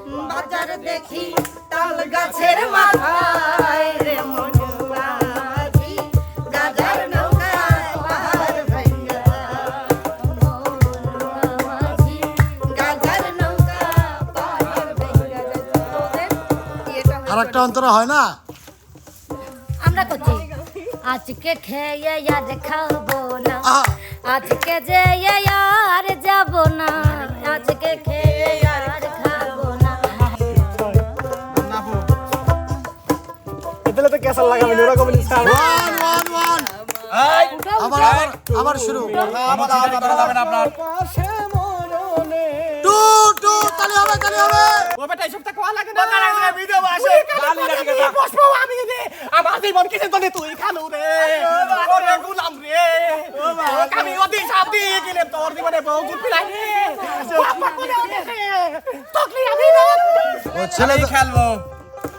বাজার দেখি তাল গাছের মাথায় রে মনুবাজি গাজার নৌকায় পাহাড় ভাঙ্গা মনুবাজি গাজার নৌকা পাহাড় ভাঙ্গা আর একটা অন্তরা হয় না আমরা করছি আজকে খেয়ে আজ খাবো না আজকে যে আর যাব না আজকে খেয়ে আর খাবো না এতলে তো কেসাল লাগাবে ওরা কবে স্যার ওয়ান ওয়ান ওয়ান আবার আবার আবার শুরু আপনার টু টু তালি হবে ও বেটা এসব তো কোয়া লাগে না লাগবে ভিডিও আসে গালি লাগে না বসবো আমি রে আমার জীবন কিসের জন্য তুই খালু রে ওরে গুলাম রে আমি ওদি সব দিয়ে গেলে তোর জীবনে বহু গুড পিলাই রে বাবা কোনে ওঠে তকলি আমি না ও ছেলে খেলবো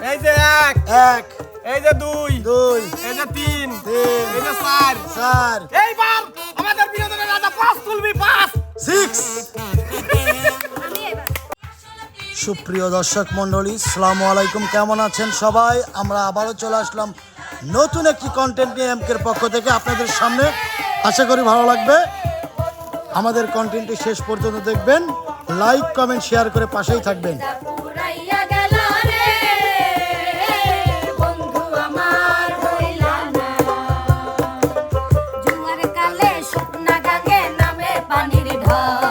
এই যে এক এক এই যে দুই দুই এই যে তিন তিন এই যে চার চার এইবার আমাদের বিনোদনের রাজা পাঁচ তুলবি পাঁচ সিক্স সুপ্রিয় দর্শক মণ্ডলী আসসালামু আলাইকুম কেমন আছেন সবাই আমরা আবারও চলে আসলাম নতুন একটি কন্টেন্ট নিয়ে এমকের পক্ষ থেকে আপনাদের সামনে আশা করি ভালো লাগবে আমাদের কন্টেন্টটি শেষ পর্যন্ত দেখবেন লাইক কমেন্ট শেয়ার করে পাশেই থাকবেন পুরাইয়া গেল রে বন্ধু আমার হইলা না জুয়ার কালে শুকনা গাগে নামে পানির ঢল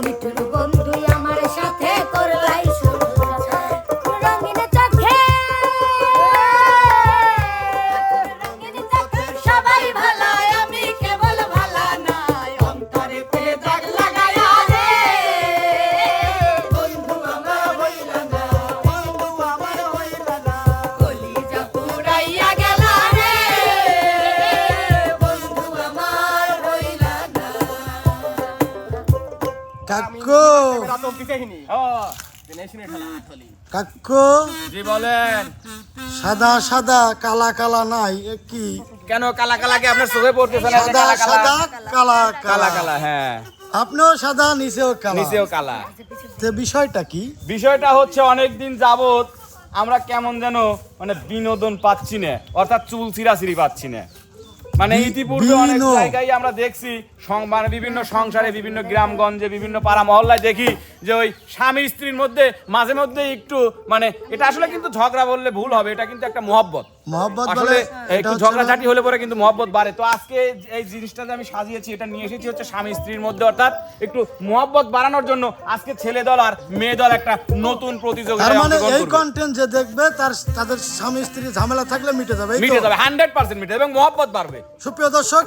মিঠুর বন্ধু আমার সাথে করলাই শুরু রঙিন চোখে সবাই ভালো আমি কেবল ভালো নয় অন্তরেতে দাগ লাগায়া রে বন্ধু আমার হইলা না কলিজা পুরাইয়া গেল রে বন্ধু আমার হইলা না কাকু রাতম পিছেহিনি হ্যাঁ দিনেশনে ঠলা ঠলি কাকু জি বলেন সাদা সাদা কালা কালা নাই এ কি কেন কালা কালাকে আপনার চোখে পড়তেছে না সাদা সাদা কালা কালা কালা কালা হ্যাঁ আপনিও সাদা নিচেও কালা নিচেও কালা তো বিষয়টা কি বিষয়টা হচ্ছে অনেকদিন যাবত আমরা কেমন যেন মানে বিনোদন পাচ্ছি না অর্থাৎ চুল ছিঁড়াছিঁড়ি পাচ্ছি না মানে ইতিপূর্বে অনেক বিনো- জায়গায় আমরা দেখছি মানে বিভিন্ন সংসারে বিভিন্ন গ্রামগঞ্জে বিভিন্ন পাড়া মহল্লায় দেখি যে ওই স্বামী স্ত্রীর মধ্যে মাঝে মধ্যে একটু মানে এটা আসলে কিন্তু ঝগড়া বললে ভুল হবে এটা কিন্তু একটা মহব্বত মহব্বত আসলে বলে এটা একটু হচ্ছে ঝগড়াঝাটি হলে পরে কিন্তু মহব্বত বাড়ে তো আজকে এই জিনিসটা যে আমি সাজিয়েছি এটা নিয়ে এসেছি হচ্ছে স্বামী স্ত্রীর মধ্যে অর্থাৎ একটু মহব্বত বাড়ানোর জন্য আজকে ছেলে দল আর মেয়ে দল একটা নতুন তার প্রতিযোগিতায় মানে অংশগ্রহণ এই করবে। কন্টেন্ট যে দেখবে তাদের স্বামী স্ত্রী ঝামেলা থাকলে মিটে যাবে এই তো? মিটে যাবে 100% মিটে যাবে এবং মহব্বত বাড়বে সুপ্রিয় দর্শক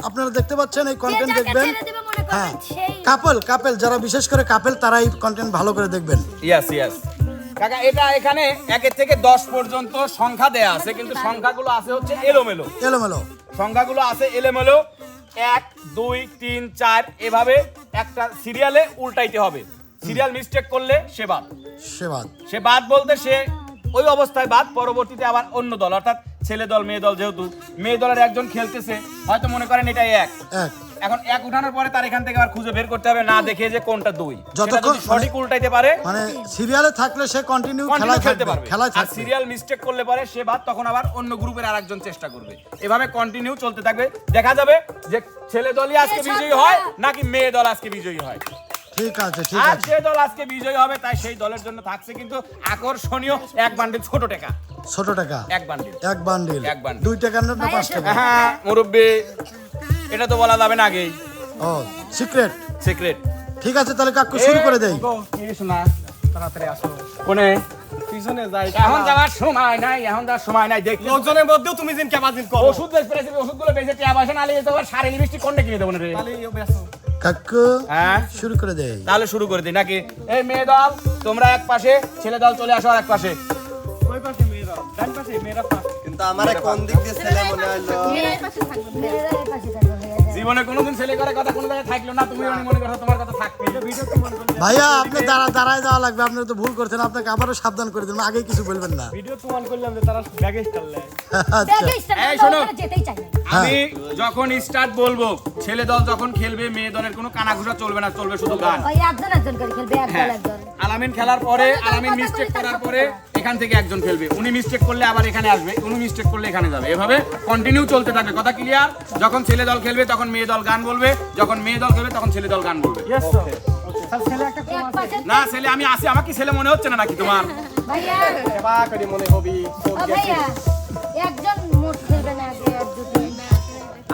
আপনারা দেখতে পাচ্ছেন এই কন্টেন্ট যাকে দেখবেন ছেড়ে দেবে মনে করবেন হ্যাঁ সেই কাপল যারা বিশেষ করে কাপল তারা এই কন্টেন্ট ভালো করে দেখবেন ইয়েস কাকা এটা এখানে 1 থেকে 10 পর্যন্ত সংখ্যা দেয়া আছে কিন্তু সংখ্যাগুলো আছে হচ্ছে এলোমেলো এলোমেলো সংখ্যাগুলো আছে এলোমেলো 1 2 3 4 এভাবে একটা সিরিয়ালে উল্টাইতে হবে সিরিয়াল মিস্টেক করলে সেবাদ সে বাদ বলতে সে ওই অবস্থায় বাদ পরবর্তীতে আবার অন্য দল অর্থাৎ ছেলে দল মেয়ে দল যেহেতু মেয়ে দলের একজন খেলতেছে হয়তো মনে করেন এটাই এক এক এখন এক উঠানোর পরে তার এখান থেকে আবার খুঁজে বের করতে হবে না দেখে যে কোনটা দুই যতক্ষণ- সঠিক উল্টাইতে পারে মানে সিরিয়ালে থাকলে সে কন্টিনিউ কন্টিনিউ খেলতে খেলায় পারবে খেলায় আর থাকবে সিরিয়াল মিস্টেক করলে পরে সে বাদ তখন আবার অন্য গ্রুপের আরেকজন চেষ্টা করবে এভাবে কন্টিনিউ চলতে থাকবে দেখা যাবে যে ছেলে দলই আজকে বিজয়ী হয় নাকি মেয়ে দল আজকে বিজয়ী হয় ঠিক আছে আর যে দল আজকে বিজয়ী হবে তাই সেই দলের জন্য থাকছে কিন্তু আকর্ষণীয় এক বান্ডিল ছোট টাকা ছোট টাকা এক বান্ডিল এক বান্ডিল এক বান্ডিল। 2 টাকার নোট না 5 টাকা হ্যাঁ মুরব্বী এটা তো বলা যাবে না আগেই ও সিক্রেট সিক্রেট ঠিক আছে তাহলে কাকু শুরু করে দেই না তাড়াতাড়ি আসো কোনে পিছনে যাই এখন যাওয়ার সময় নাই দেখতে লোকজনের মধ্যেও তুমি দিন কেবাদিন করো ওষুধ বেচে ওষুধগুলো বেচে টিয়া পয়সা না লিয়ে তো আবার সারে লিপস্টিক কোনটা কিনে দেবো না রে খালি বেসো কাকু হ্যাঁ শুরু করে দেই তাহলে শুরু করে দিই নাকি এই মেয়ে দল তোমরা এক পাশে ছেলে দল চলে আসো আর এক পাশে ওই পাশে মেয়েরা ডান পাশে মেয়েরা পাশে কিন্তু আমারে কোন দিক দিয়ে ছেলে মনে হইলো মেয়েরা এই পাশে থাকবে জীবনে কোনোদিন ছেলে করে কথা কোনো জায়গায় থাকলো না, তুমি মনে করো তোমার কথা থাকবে। ভাইয়া আপনি দাঁড়ায় যাওয়া লাগবে, আপনি তো ভুল করছেন, আপনাকে আবারও সাবধান করে দিন, আগে কিছু বলবেন না। ভিডিও প্রমাণ করলাম যে তারা ব্যাগে স্টারলে আচ্ছা দেখে স্টার এই শোনো। যেতেই চাই না। আমি যখন স্টার্ট বলবো, ছেলে দল যখন খেলবে, মেয়ে দলের কোনো কানাঘুষা চলবে না, চলবে শুধু গান। ওই একজন একজন করে খেলবে, একদল হ্যাঁ, একজন। আলামিন খেলার পরে তাহলে তো আলামিন কথা মিস্টেক বলি, করার তারপর পরে এখান থেকে একজন খেলবে, উনি মিস্টেক করলে আবার এখানে আসবে, উনি মিস্টেক করলে এখানে যাবে, এভাবে কন্টিনিউ চলতে থাকবে। কথা ক্লিয়ার? যখন ছেলে দল খেলবে তখন মেয়ে দল গান বলবে, যখন মেয়ে দল খেলবে তখন ছেলে দল গান বলবে। ইয়েস স্যার স্যার ছেলে একটা এক পাশে না ছেলে আমি আসি, আমার কি ছেলে মনে হচ্ছে না নাকি তোমার? ভাইয়া, সেবা করে মনে হবি ও ভাইয়া, একজন মোট খেলবে না, আগে এক দুটো।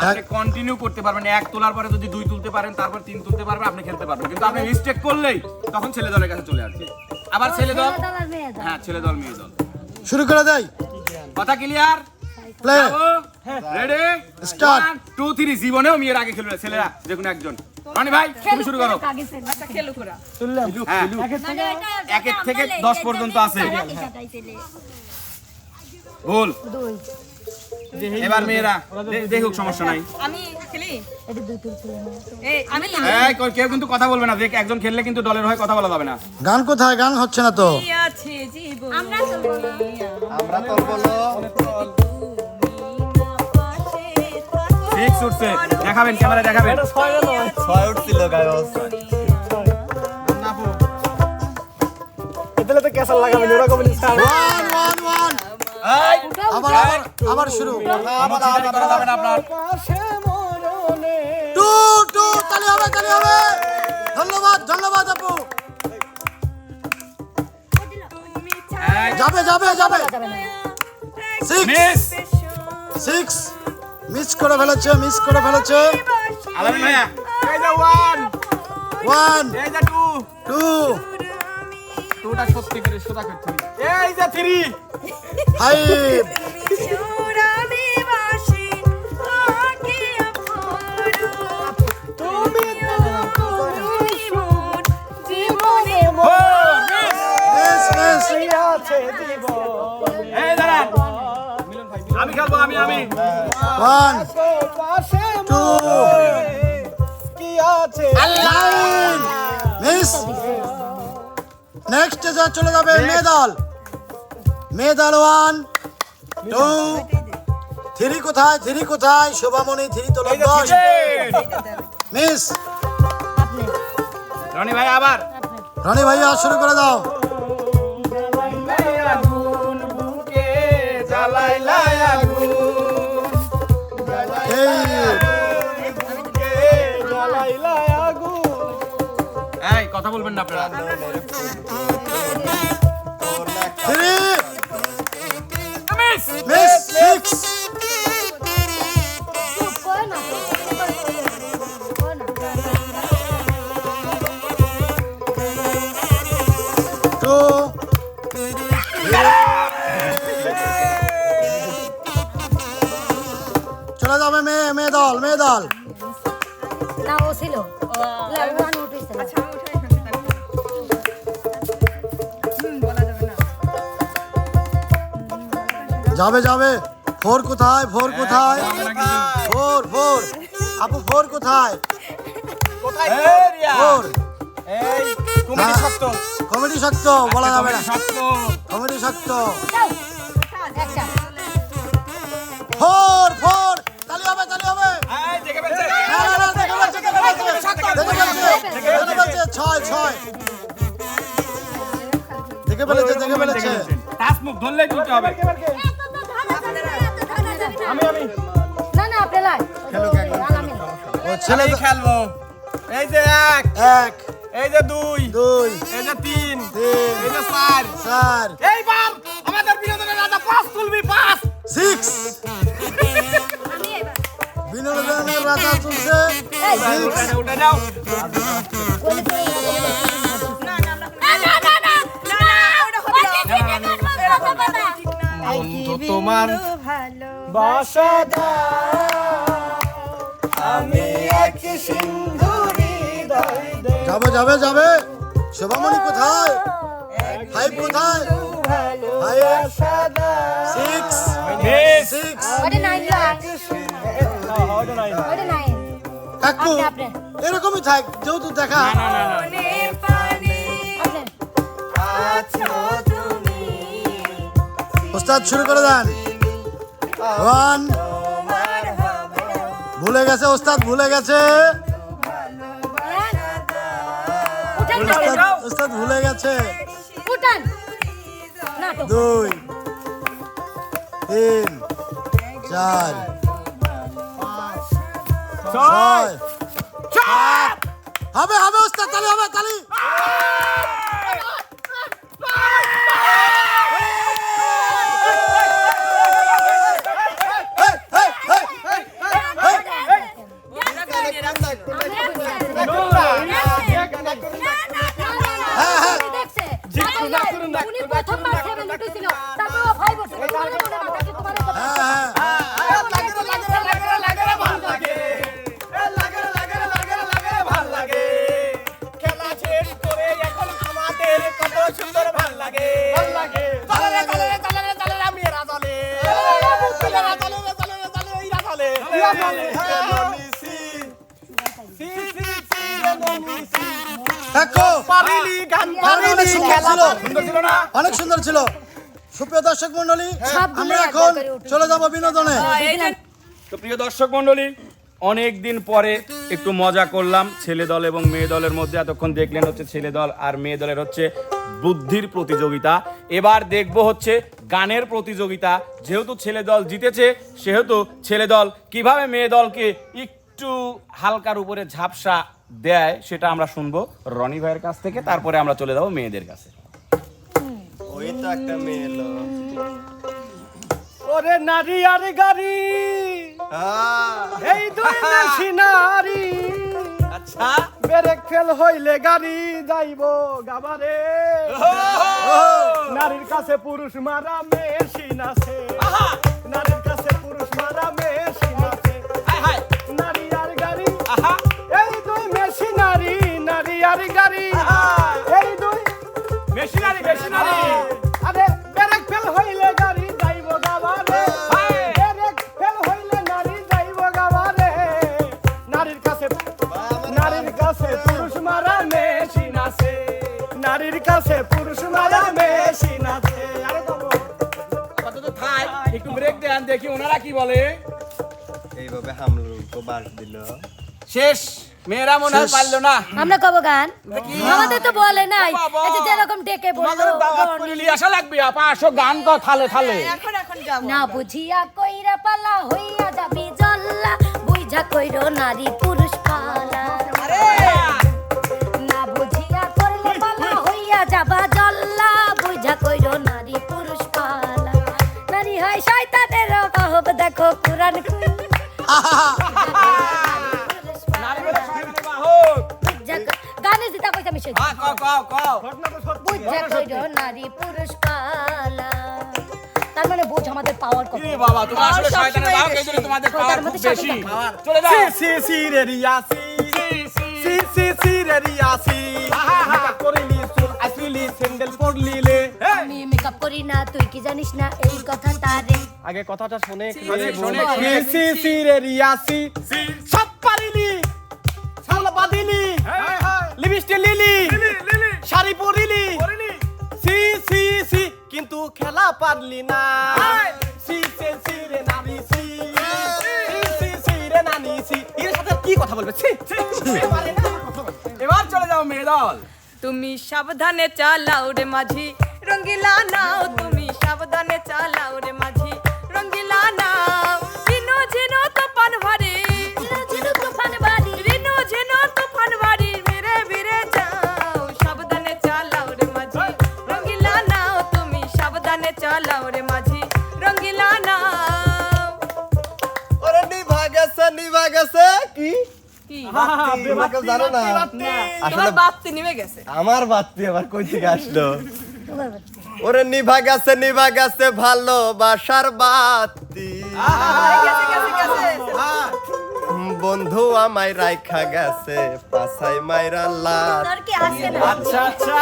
আপনি কন্টিনিউ করতে পারবেন, এক তোলার পরে যদি 2 তুলতে পারেন, তারপর 3 তুলতে পারবেন, আপনি খেলতে পারবেন। কিন্তু আপনি মিস্টেক করলেই তখন ছেলে দলের কাছে চলে আসবে। আবার ছেলে দল, ছেলে দল আর মেয়ে দল। হ্যাঁ ছেলে দল মেয়ে দল। শুরু করে দেয়। কথা ক্লিয়ার? Play ready Start. 1 2 3। জীবনেও মেয়ের আগে খেলবে ছেলেরা, যে কোনো একজন। রানি ভাই তুমি শুরু করো। আগে ছেলে। তুললাম হ্যাঁ, মানে এটা একের থেকে বলে, 10 এটা পর্যন্ত মেয়ে আছে। ছাড়া কি সাঁতাই ছেলে? ভুল। দুই। এবার মেয়েরা দেখুক, সমস্যা নাই। আমি খেলি এটা দুই তুল ছেলে না। এই আমি না এই কেউ কিন্তু কথা বলবে না, দেখ একজন খেললে কিন্তু দলের হয়ে কথা বলা যাবে না। গান কোথায়? গান হচ্ছে না তো। কি আছে জীবন আমরা চলবো না। আমরা তোর বলো ঠিক উঠছে, দেখাবেন ক্যামেরা দেখাবেন। এটা ছয় নয় ছয় উঠছিল গায়স এতলে তো ক্যাসাল লাগাবেন ওরা কবে স্যার 1 1 1 এই আবার আবার শুরু। আমার চিন্তা করা যাবে না আপনার। পাশে মরণে 2 2 তালি হবে, তালি হবে। ধন্যবাদ, ধন্যবাদ আপু। এই যাবে যাবে যাবে। যাবে না। 6 মিস 6 মিস করে ফেলেছে, মিস করে ফেলেছে। আলামিন ভাইয়া, এই যে 1 1 এই যে 2 2 তোটা সত্যি করে সোজা করতে হবে। এই যে 3 5 সুরানি বাসি আকি তুমি তুমি মোর জীবনে মিস মিস। কি আছে জীবন এই দাঁড়ান, আমি খেলবো, আমি 1 পাশে 2 কি আছে 9 মিস। নেক্সট যা চলে যাবে মেয়ে দল 1 2 3 কোথায়? 3 কোথায়? শোভামণি 3 তোলো 10 মিস। আপনি রনি ভাই আবার রনি ভাইয়া শুরু করে দাও। আগুন বুকে জ্বালাইলা আগুন বুকে জ্বালাইলা আগুন এই কথা বলবেন না আপনারা। 3 মিস মিস 6 চুপ কর না। কর না। 2 চলে যাবে মেয়ে দল না, ও ছিল। ওয়ান উঠেছিল। আচ্ছা আমি উঠাই ফেলছি তাহলে বলা যাবে না যাবে যাবে 4 কোথায়? 4 কোথায়? 4 আপু 4 কোথায়? কোথায় 4 এই কুমির শক্ত কমেডি শক্ত বলা যাবে না, শক্ত। কমেডি শক্ত। যাও। একটা। 4 তালি হবে, তালি হবে। এই দেখে ফেলছে। না না না দেখে ফেলছে, দেখে ফেলছে, দেখে ফেলছে 6 দেখে ফেলেছে। টাচ মুখ ধরলেই তুলতে হবে। আমি না না, আপনি লাই। আলামিন। ও ছেলে আমি খেলবো এই যে 1 1 এই যে 2 2 এই যে 3 3 এই যে 4 4 এইবার আমাদের বিনোদনের রাজা 5 তুলবি 5 6 আমি এবার। বিনোদনের রাজা চলছে। উঠে যাও। বলে তো না না না না না না ওটা হবে না বন্ধু তোমার ভালো বাসা আমি এক সিন্ধুরি যাবে যাবে যাবে। শোভামণি কোথায়? 5 কোথায়? 5 6 মিস 6 ওটা 9 লাখ। ওটা 9। কাকু আপনি। এরকমই থাক যেহেতু দেখা না না না আপনি। ওস্তাদ শুরু করে দেন। 1 ভুলে গেছে ওস্তাদ, ভুলে গেছে উঠান না, ওস্তাদ ভুলে গেছে। উঠান। নাটক। 2 3 4 5 6 হবে হবে ওস্তাদ, তালি হবে, তালি। উনি প্রথমবার সেভেন উঠেছিল, তারপর ও 5 উঠেছিল। তোমার মনে মাথা কি তোমার কথা? হ্যাঁ খেলা শেষ করে এখন আমাদের কত সুন্দর ভাল লাগে মেয়েরা চলে কাকু পারিলি গান অনেক পারিলি সুন্দর খেলা ছিল, সুন্দর ছিল না অনেক সুন্দর ছিল। সুপ্রিয় দর্শক মন্ডলী, সবগুলো আমরা একবার এখন করে উঠেছে। চলে যাব বিনোদনে। তো প্রিয় দর্শক মণ্ডলী, অনেক দিন পরে একটু মজা করলাম ছেলে দল এবং মেয়ে দলের মধ্যে। এতক্ষণ দেখলেন হচ্ছে ছেলে দল আর মেয়ে দলের হচ্ছে বুদ্ধির প্রতিযোগিতা। এবার দেখব হচ্ছে গানের প্রতিযোগিতা। যেহেতু ছেলে দল জিতেছে সেহেতু ছেলে দল কিভাবে মেয়ে দলকে একটু হালকার উপরে ঝাপসা দেয় সেটা আমরা শুনবো রনি ভাইয়ের কাছ থেকে। তারপরে আমরা চলে যাবো মেয়েদের কাছে। ওই তো একটা মেয়ে এলো ওরে নারী আর গাড়ি এই দুই নাসি নারী আচ্ছা ব্রেক ফেল হইলে গাড়ি যাইবো গাবারে নারীর কাছে পুরুষ মারা মেশিন আছে নারীর কাছে পুরুষ মারা মেশিন আছে নারী আর গাড়ি এই দুই মেশিনারি নারী আর গাড়ি এই দুই মেশিনারি মেশিনারি আরে ব্রেক ফেল হইলে গাড়ি যাইবো গাবারে ব্রেক ফেল হইলে নারী যাইবো গাবারে নারীর কাছে পুরুষ মারা মেশিন আছে নারীর কাছে পুরুষ মারা মেশিন আছে আরে বাবু আপাতত থাই, একটু ব্রেক দেন দেখি ওনারা কি বলে। এইভাবে হামলুকে বাস দিল শেষ, মেয়েরা মনে হয় পারলো না। আমরা কব গান আমাদের তো বলে নাই এই যে যেরকম ডেকে বললো তোমাদের দাওয়াত করে নিয়ে আসা লাগবে। আপা আসো, গান তো থালে থালে। এখন যাবো না বুঝিয়া কইরা পালা হইয়া যাবি জল্লা বুঝা কইরো নারী পুরুষ পালা না বুঝিয়া করলে পালা হইয়া যাবা জল্লা বুঝা কইরো নারী পুরুষ পালা নারী হয় শয়তানের বাহব দেখো কুরআন খুল গানে দিতা কইতা মিশে বুঝা কইরো নারী পুরুষ পালা তার মানে বুঝ আমাদের পাওয়ার কত বাবা, তুমি আসলে শয়তানের বাহক, এই জন্য তোমাদের পাওয়ার খুব বেশি। চলে যাও। সি সি রে রিয়াসি সি রে রিয়াসি মেকআপ করিলি চুল আসিলি স্যান্ডেল পরলি লে আমি মেকআপ করি না তুই কি জানিস না এই কথাটা রে আগে কথাটা শুনে শোনে। সি রে রিয়াসি সব পারিলি সালা বাদিলি লিপস্টিক লিলি শাড়ি পরিলি সি সি সি কিন্তু খেলা পারলি না সি সি রে নানি সি সি রে নানি সি এর সাথে কি কথা বলবে সি এবার চলে যাও মেয়ে দল। তুমি সাবধানে চালাও রে মাঝি রঙ্গিলা নাও তুমি সাবধানে চালাও রে মাঝি রঙ্গিলা নাও ঝিনো ঝিনো তুফান ভারী ঝিনুক তুফান বাড়ি রিনো ঝিনো তুফান ভারী ভিড়ে ভিড়ে যাও সাবধানে চালাও রে মাঝি রঙ্গিলা নাও তুমি সাবধানে চালাও রে মাঝি রঙ্গিলা নাও ওরে নিভা গেছে কি কি তোমাকে জানো না তোমার আসলে বাপতে নিভে গেছে আমার বাত্তি আবার কই থেকে আসলো ওরে নিভা গেছে ভালোবাসার বাতি গেছে গেছে গেছে বন্ধু আমায় রাইখা গেছে পাছাই মাইরা লাত তোর কি আসে না আচ্ছা আচ্ছা,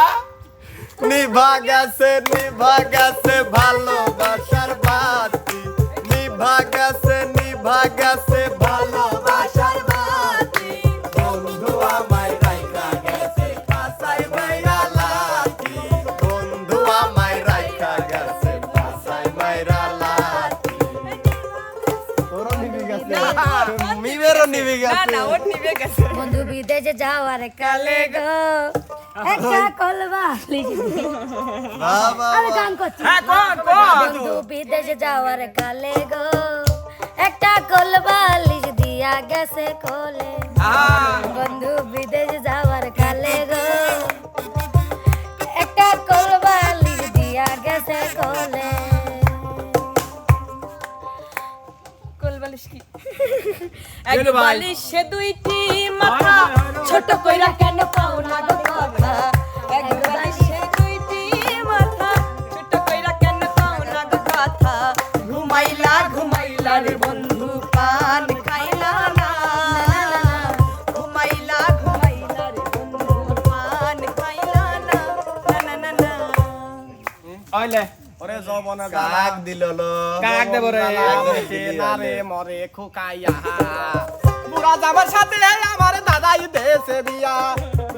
নিভা গেছে ভালোবাসার বাতি নিভা গেছে ভালোবাসার বাতি নিভে না গেছে না ওর নিভে গেছে বন্ধু বিদেশে যাওয়ার কালে গো একটা কলবা বাবা আমি গান করছি হ্যাঁ কোন বন্ধু বিদেশে যাওয়ার কালে গো একটা কলবা লিজ দিয়া গেছে কোলে বন্ধু বিদেশে যাওয়ার কালে গো একটা কলবা লিজ দিয়া গেছে কোলে কোলবালিশ কি এক বালিশে দুইটি মাথা ছোট কইরা কেন পাও না গো কথা এক বালিশে দুইটি মাথা ছোট কইরা কেন পাও না গো কথা ঘুমাইলা ঘুমাইলা রে বন্ধু পান খাইলা না ঘুমাইলা ঘুমাইলা রে বন্ধু পান খাইলা না না না না আইলে ওরে জবনা কাক দিল লো কাক দেব রে না রে মরে খুকাইয়া বুড়া জামার সাথে আমার দাদাই দেশে দিয়া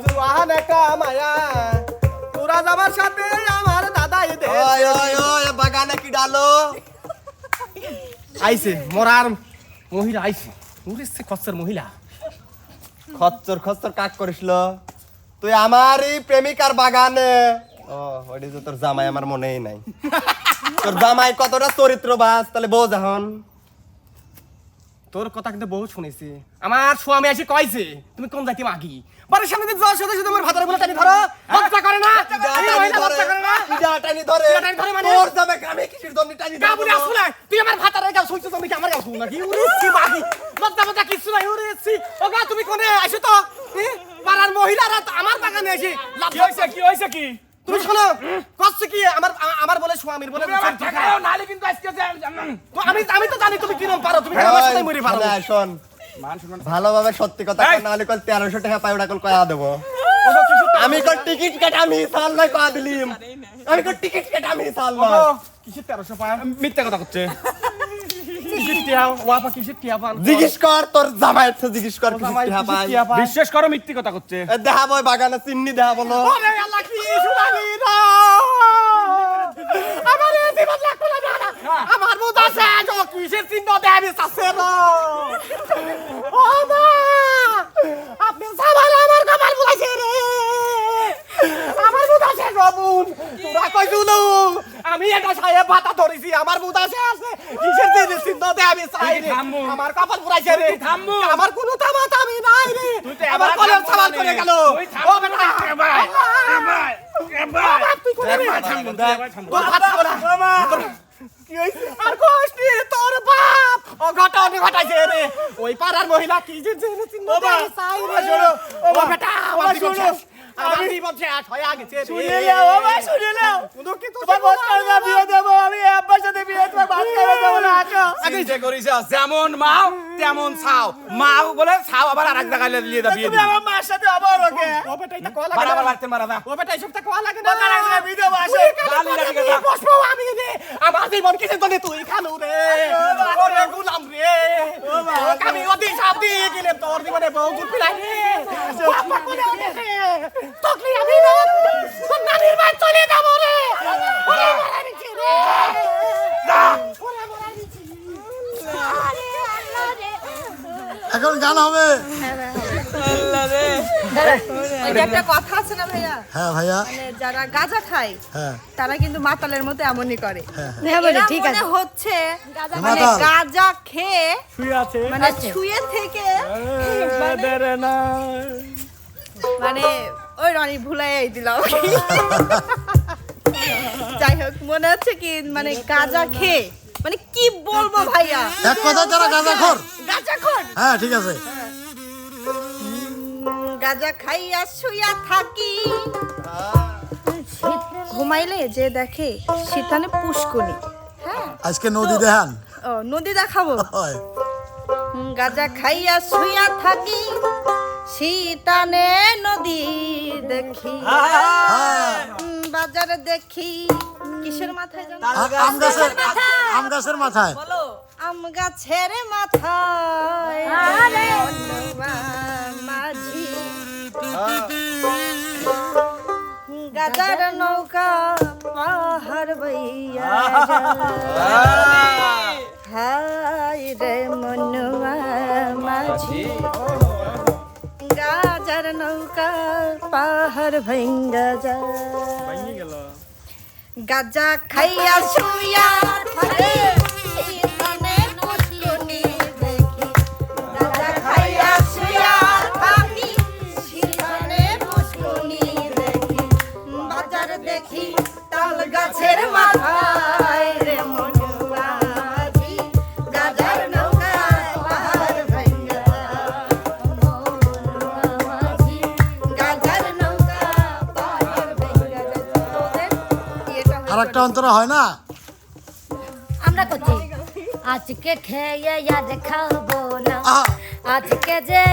জুয়ান কামায়া বুড়া জামার সাথে আমার দাদাই ওই দেশে ওই ওই বাগানে কি ডালো আইছে মরার মহিলা আইছে উড়িছে কচ্চর মহিলা খচ্চর খচ্চর কাক করিসল তুই আমারই প্রেমিকার বাগানে ও ওইটি তো তোর জামাই আমার মনেই নাই তোর জামাই কতটা চরিত্রবাজ তাহলে বোঝ এখন তোর কথা কিন্তু বহু শুনেছি আমার স্বামী এসে কইছে তুমি কোন জাতি মাগি বাড়ির সামনে দিয়ে যাওয়ার সাথে সাথে আমার ভাতারে বলে টানি ধরো লজ্জা করে না এই মহিলা লজ্জা করে না টানি ধরে টানি ধরে মানে? তোর জামাই গ্রামে কিসের জন্য টানি ধরে গাবুরে আসলে তুই আমার ভাতারে গাও শুনছিস তুমি কি আমার গাও শুন নাকি উড়িছি মাগি লজ্জা মজা কিছু নাই উড়িছি ওগা তুমি কোনে আইছো তো পাড়ার মহিলারা তো আমার বাগানে এসে লাভ কি হইছে কি হইছে কি তুমি শোনো কষ্ট কি আমার আমার বলে স্বামীর বলে আমার ঠেকাও নালে কিন্তু আজকে তো আমি তো জানি তুমি কিরম পারো তুমি আমার সাথে মরি পারো হ্যাঁ, শোন ভালোভাবে সত্যি কথা কর, নাহলে কল 1300 টাকা পাই ওটা কল কয়া দেবো আমি কল টিকিট কেটে আমি সাল নয় কয়া দিলিম আমি কল টিকিট কেটে আমি সাল নয় কিসের 1300 পায় মিথ্যা কথা করছে কিসের টিয়া ওয়াপা কিসের টিয়া পান জিজ্ঞেস কর তোর জামাইয়ের থেকে জিজ্ঞেস কর কিছু টাকা পাই বিশ্বাস করো মিথ্যা কথা করছে দেখা বই বাগানে চিন্নি দেখা বলো ওরে আল্লাহ কি শুনালি না আমার এই জীবন লাগতো না আমার মুখ আছে তো কিসের চিহ্ন দেবি আছে না ও মা আপনি সাবাল আমার কপাল বুলাইছে রে আমার মুখ আছে রবুন তোরা কই শুনো আমি এটা সাহেব ভাতা ধরেছি আমার মুখ আছে কিসের চিহ্ন দেবি চাই রে আমার কপাল বুলাইছে রে আমার কোনো তামাত আমি নাই রে আমার কলম সাবাল করে গেল ও বেটা তুই কোনে রে তোর ভাত খাবো না কি হইছে আর কষ্টি তোর বাপ ও ঘটনা ঘটাইছে রে ওই পাড়ার মহিলা কি যে জেনে চিহ্ন দেয় চাই রে ও বেটা আমার শুনো আমি জীবন শেষ হয়ে গেছে শুনে নাও বাবা শুনে নাও তুমি কি তোমার বাচ্চার বিয়ে দেব আমি আব্বার সাথে বিয়ে তোমার ভাত খাওয়া দেব না আছো চিন্তা করিস যেমন মাও তেমন ছাও মাও বলে ছাও আবার আরেক জায়গায় নিয়ে যাবি তুমি আমার মার সাথে আবার ওকে ও বেটা এটা কল লাগে বারবার লাগতে মারা যা ও বেটা এসব তা কল লাগে না বকা লাগে ভিডিও আসে গালি লাগে যা। বসবো আমি রে আমার জীবন কিসের জন্য তুই খালু রে ওরে গুলাম রে আমি ওদি সব দিয়ে গেলাম তোর জীবনে বউ গুল পিলাই রে বাবা কোলে ওঠে তকলি আমি না তোর নানির বাড়ি চলে যাব রে ওরে মারানি রে ওরে মারানি আরে আল্লাহ রে এখন গান হবে ওই যে একটা কথা আছে না ভাইয়া হ্যাঁ ভাইয়া মানে যারা গাঁজা খায় হ্যাঁ তারা কিন্তু মাতালের মতো এমনই করে হ্যাঁ হ্যাঁ বলে এরা ঠিক মনে আছে হচ্ছে মানে মাতাল। গাঁজা খেয়ে শুয়ে আছে মানে আচ্ছা। শুয়ে থেকে মানে ওই রনি ভুলাই দিলাম যাই হোক মনে হচ্ছে কি মানে গাঁজা খেয়ে মানে কি বলবো ভাইয়া এক কথা তারা গাঁজাখোর গাঁজা খোর হ্যাঁ ঠিক আছে গাঁজা খাইয়া শুইয়া থাকি ঘুমাইলে যে দেখে শীতানে পুষ্কনি হ্যাঁ আজকে নদী দেখান ও নদী দেখাবো হয় গাঁজা খাইয়া শুইয়া থাকি শীতানে নদী দেখি বাজারে দেখি কিসের মাথায় জানো আম গাছের মাথায় বলো আম গাছের মাথায় আরে মাঝি গাজার নৌকা পাহাড় বইয়া হায় রে মনুয়া মাঝি নৌকা পাহাড় ভাঙ্গা যায় গাজা খাইয়া শুইয়া থাকে ইখানে মুসলুনি দেখি গাজা খাইয়া শুইয়া থাকি ইখানে মুসলুনি দেখি বাজার দেখি তাল গাছের মাথায় রে মনুয়াজি গাজার নৌকা পাহাড় ভাঙ্গা মনুয়াজি গাজার নৌকা পাহাড় ভাঙ্গা তোদের এটা আর একটা অন্তরা হয় না? আমরা করছি আজকে খেয়ে আর খাবো না, আহা। আজকে যে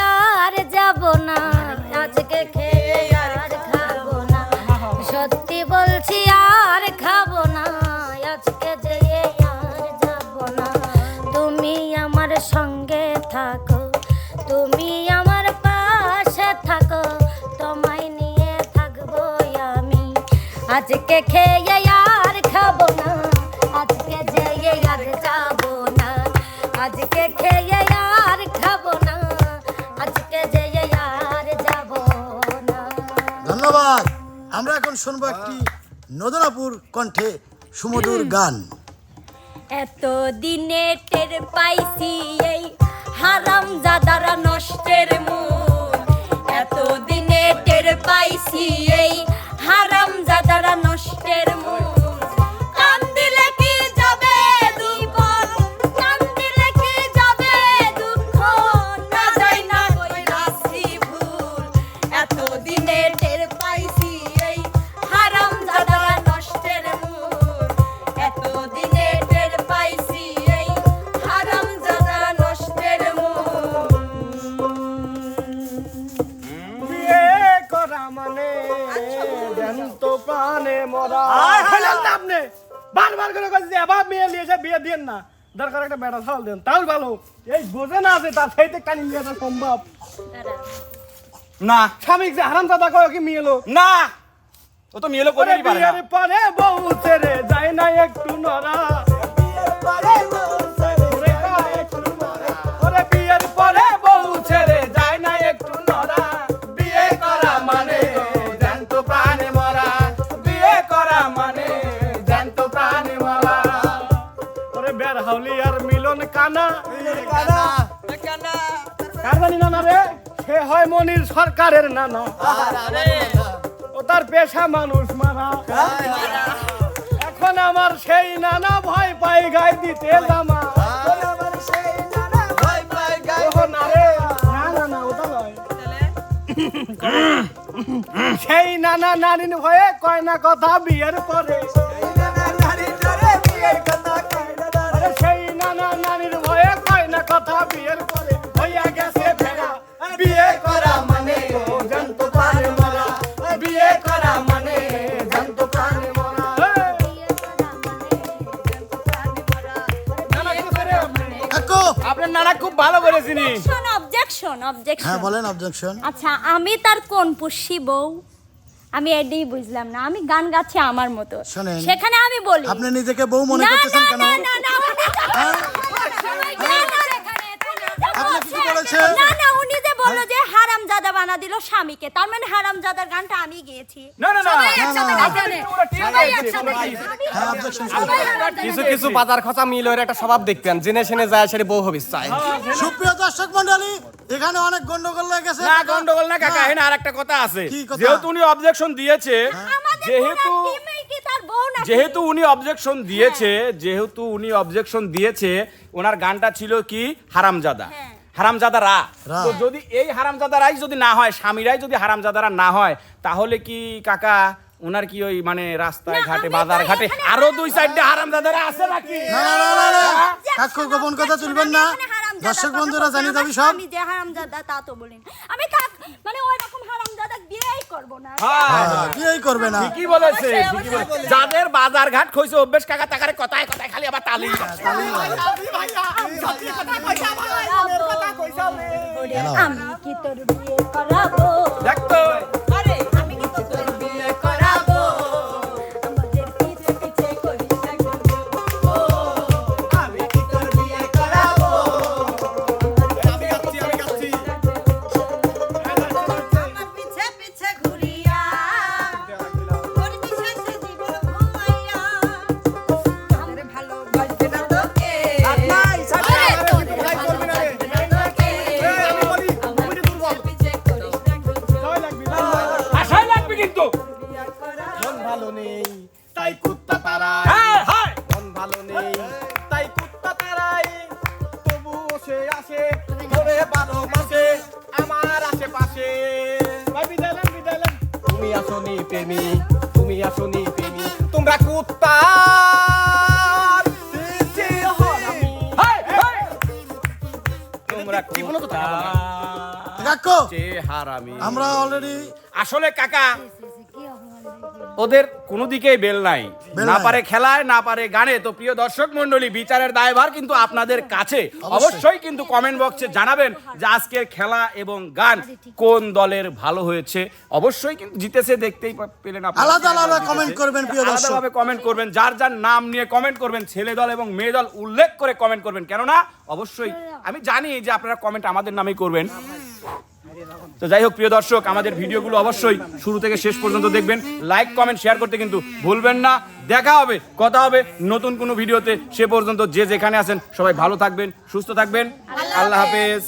আর যাব না, আজকে খেয়ে আর খাবো না, সত্যি বলছি আর খাবো না, আজকে যে আর যাব না। তুমি আমার সঙ্গে থাকো, তুমি আমার পাশে থাকো, তোমায় নিয়ে থাকবো আমি। আজকে খেয়ে আর খাবো না, আজকে যে আর যাবো না, আজকে খেয়ে আর খাবো না, আজকে যে আর যাবো না। ধন্যবাদ। আমরা এখন শুনবো একটি নদনাপুর কণ্ঠে সুমধুর গান। এত দিনে টের পাইছি এই হারাম জাদারা নষ্টের মূল, এত দিনে টের পাইছি এই হারাম জাদারা নষ্টের মূল। কান দিলে কি যাবে দুঃখ, কান দিলে কি যাবে দুঃখ, না যায় না কইরাছি ভুল। এত দিনে টের পাইছি এই হারাম জাদারা নষ্টের মূল, এত দিনে টের পাইছি এই হারাম জাদারা নষ্টের মূল। বিয়ে করা মানে জ্যান্ত প্রাণে মরা। আপনি বারবার করে কইছি এবার মেয়ে নিয়ে বিয়ে দিন না, দরকার একটা বেটা ছাল দেন, তাও ভালো। এই বোঝে না আছে তার সাথে কানি নিয়ে আসা সম্ভব না স্বামী যে হারাম দাদা কয় কি মেয়ে লোক না, ও তো মেয়েলো করতেই পারে না। বিয়ের পরে বউ ছেড়ে যায় না একটু নরা, বিয়ের পরে বউ ছেড়ে যায় একটু নরা, ওরে বিয়ের পরে বউ ছেড়ে যায় না একটু নরা। বিয়ে করা মানে জ্যান্ত প্রাণে মরা, বিয়ে করা মানে জ্যান্ত প্রাণে মরা। ওরে বের হাউলি আর মিলন কানা, কার জানি নানা রে, সে হয় মনির সরকারের নানা, ও তার পেশা মানুষ মারা। এখন আমার সেই নানা ভয় পাই গায়ে দিতে জামা। ওহো না রে, না না না ওটা নয়। সেই নানা নারীর ভয়ে কয় না কথা বিয়ের পরে, আরে সেই নানা নারীর ভয়ে কয় না কথা বিয়ের পরে। হইয়া গেছে ফেরা বিয়ে করা মানে জ্যান্ত প্রাণে মরা, বিয়ে করা মানে জ্যান্ত প্রাণে মরা। কাকু, আপনার নানা খুব ভালো করে চিনি। Objection objection. হ্যাঁ বলেন, অবজেকশন। আচ্ছা আমি তার কোন পুষি বউ? আমি এটাই বুঝলাম না। আমি গান গাচ্ছি আমার মতো, শোনেন, সেখানে আমি বলি আপনি নিজেকে বউ মনে না করতেছেন না কেন? না না না হ্যাঁ? আপনি কি বলেছে? না না উনি যে বললো যে হারামজাদা বানা দিল স্বামীকে, তার মানে হারামজাদার গানটা আমি গেয়েছি। না না না, সবাই একসাথে না, না, গাইছে। সবাই একসাথে গাইছে। হ্যাঁ, অবজেকশন। কিছু কিছু বাজার খচা মিল ওর একটা স্বভাব দেখতেন, জেনে শুনে যায় সেটা বউ হবিস চায়। সুপ্রিয় দর্শক মন্ডলী, এখানে অনেক গন্ডগোল হয়ে গেছে। না গন্ডগোল না কাকা, এখানে আরেকটা কথা আছে। কি কথা? যেহেতু উনি অবজেকশন দিয়েছে, আমাদের যেহেতু পুরা টিমেই কি তার বউ নাকি? যেহেতু উনি অবজেকশন দিয়েছে, যেহেতু উনি অবজেকশন দিয়েছে, ওনার গানটা ছিল কি হারামজাদা, হারামজাদারা। রা। তো যদি এই হারামজাদারাই যদি না হয়, স্বামীরাই যদি হারামজাদারা না হয়, তাহলে কি কাকা ওনার কি ওই মানে রাস্তায় না, ঘাটে আমি বাজার তো ঘাটে এখানে আরো দুই সাইডে হারামজাদারা আছে নাকি? না না না না, না। কাকু গোপন কথা তুলবেন না, আমি হারামজাদার দর্শক কথা বন্ধুরা বলছি, জানি আমার দাবি সব। স্বামী যে হারামজাদা তা তো বলিনি আমি, কাক মানে ওই রকম হারামজাদা বিয়েই করব না। হ্যাঁ, বিয়েই করবে না। কি বলেছে? অবশ্যই, ঠিকই অবশ্যই। বলেছে। যাদের বাজার ঘাট খইছে অভ্যেস কাকা তাকারে কথায় কথায় খালি আবার তালি। আমি কি তোর বিয়ে করাবো? দেখতো আরে আমি কি তোর বিয়ে করাবো? আমাদের পিছে পিছে করিস না কেন? আমি কি তোর বিয়ে করাবো? আমি গাচ্ছি তাই কুত্তা তারাই হ্যাঁ হ্যাঁ মন ভালো নেই তাই কুত্তা তারাই তবুও সে আসে ধরে 12 মাসে আমার আশেপাশে ভাই বিদাইলাম তুমি আসনি প্রেমী তুমি আসনি প্রেমী তোমরা কুত্তা হ্যাঁ, হ্যাঁ। তোমরা জীবনে তো কুত্তা, কাকু চেহারামি। আমরা অলরেডি আসলে কাকা কি অপমান। ওদের কোনো দিকেই বেল নাই, বেল না নাই। পারে খেলায় না পারে গানে। তো প্রিয় দর্শক মন্ডলী, বিচারের দায়ভার কিন্তু আপনাদের কাছে। অবশ্যই কিন্তু কমেন্ট বক্সে জানাবেন যে আজকের খেলা এবং গান কোন দলের ভালো হয়েছে। অবশ্যই কিন্তু জিতেছে, দেখতেই পেলেন আপনারা। আলাদা আলাদা comment করবেন প্রিয় দর্শক। আলাদাভাবে কমেন্ট করবেন, যার যার নাম নিয়ে কমেন্ট করবেন, ছেলে দল এবং মেয়ে দল উল্লেখ করে কমেন্ট করবেন। কেননা অবশ্যই আমি জানি যে আপনারা কমেন্ট আমাদের নামেই করবেন। তো যাই হোক প্রিয় দর্শক, আমাদের ভিডিওগুলো অবশ্যই শুরু থেকে শেষ পর্যন্ত দেখবেন, লাইক কমেন্ট শেয়ার করতে কিন্তু ভুলবেন না। দেখা হবে, কথা হবে নতুন কোনো ভিডিওতে। সে পর্যন্ত যে যেখানে আছেন সবাই ভালো থাকবেন, সুস্থ থাকবেন। আল্লাহ হাফেজ।